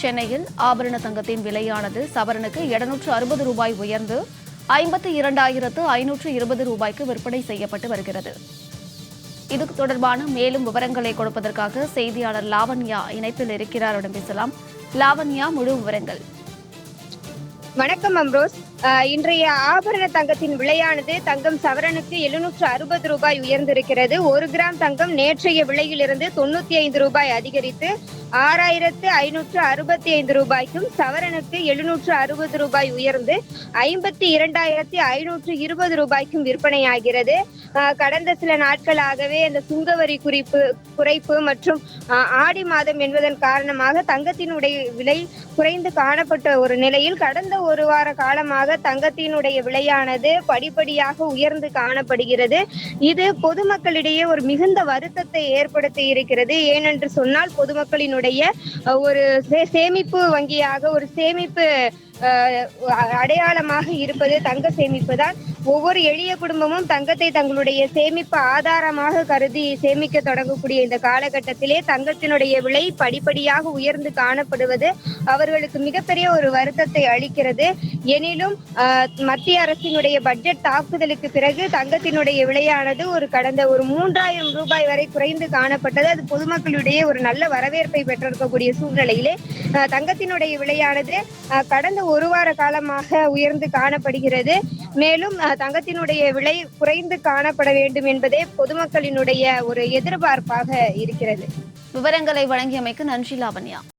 சென்னையில் ஆபரண தங்கத்தின் விலையானது சவரனுக்கு 760 ரூபாய் உயர்ந்து 52,520 ரூபாய்க்கு விற்பனை செய்யப்பட்டு வருகிறது. இது தொடர்பான மேலும் விவரங்களை கொடுப்பதற்காக செய்தியாளர் லாவண்யா இணைப்பில் இருக்கிறார். பேசலாம். லாவண்யா, முழு விவரங்கள். வணக்கம் அம்ரோஸ். இன்றைய ஆபரண தங்கத்தின் விலையானது தங்கம் சவரனுக்கு 760 ரூபாய் உயர்ந்திருக்கிறது. 1 கிராம் தங்கம் நேற்றைய விலையிலிருந்து 95 ரூபாய் அதிகரித்து 6,565 ரூபாய்க்கும் சவரனுக்கு 760 ரூபாய் உயர்ந்து 52,520 ரூபாய்க்கும் விற்பனையாகிறது. கடந்த சில நாட்களாகவே இந்த சுங்கவரி குறைப்பு மற்றும் ஆடி மாதம் என்பதன் காரணமாக தங்கத்தினுடைய விலை குறைந்து காணப்பட்ட ஒரு நிலையில் கடந்த ஒரு வார காலமாக தங்கத்தினுடைய விலையானது படிப்படியாக உயர்ந்து காணப்படுகிறது. இது பொதுமக்களிடையே ஒரு மிகுந்த வருத்தத்தை ஏற்படுத்தி இருக்கிறது. ஏனென்று சொன்னால் பொதுமக்களினுடைய ஒரு சேமிப்பு வங்கியாக, ஒரு சேமிப்பு அடையாளமாக இருப்பது தங்க சேமிப்பு தான். ஒவ்வொரு எளிய குடும்பமும் தங்கத்தை தங்களுடைய சேமிப்பு ஆதாரமாக கருதி சேமிக்க தொடங்கக்கூடிய இந்த காலகட்டத்திலே தங்கத்தினுடைய விலை படிப்படியாக உயர்ந்து காணப்படுவது அவர்களுக்கு மிகப்பெரிய ஒரு வருத்தத்தை அளிக்கிறது. எனினும் மத்திய அரசினுடைய பட்ஜெட் தாக்குதலுக்கு பிறகு தங்கத்தினுடைய விலையானது கடந்த 3,000 ரூபாய் வரை குறைந்து காணப்பட்டது. அது பொதுமக்களிடையே ஒரு நல்ல வரவேற்பை பெற்றிருக்கக்கூடிய சூழ்நிலையிலே தங்கத்தினுடைய விலையானது கடந்த ஒரு வார காலமாக உயர்ந்து காணப்படுகிறது. மேலும் தங்கத்தினுடைய விலை குறைந்து காணப்பட வேண்டும் என்பதே பொதுமக்களினுடைய ஒரு எதிர்பார்ப்பாக இருக்கிறது. விவரங்களை வழங்கியமைக்கு நன்றி லாவண்யா.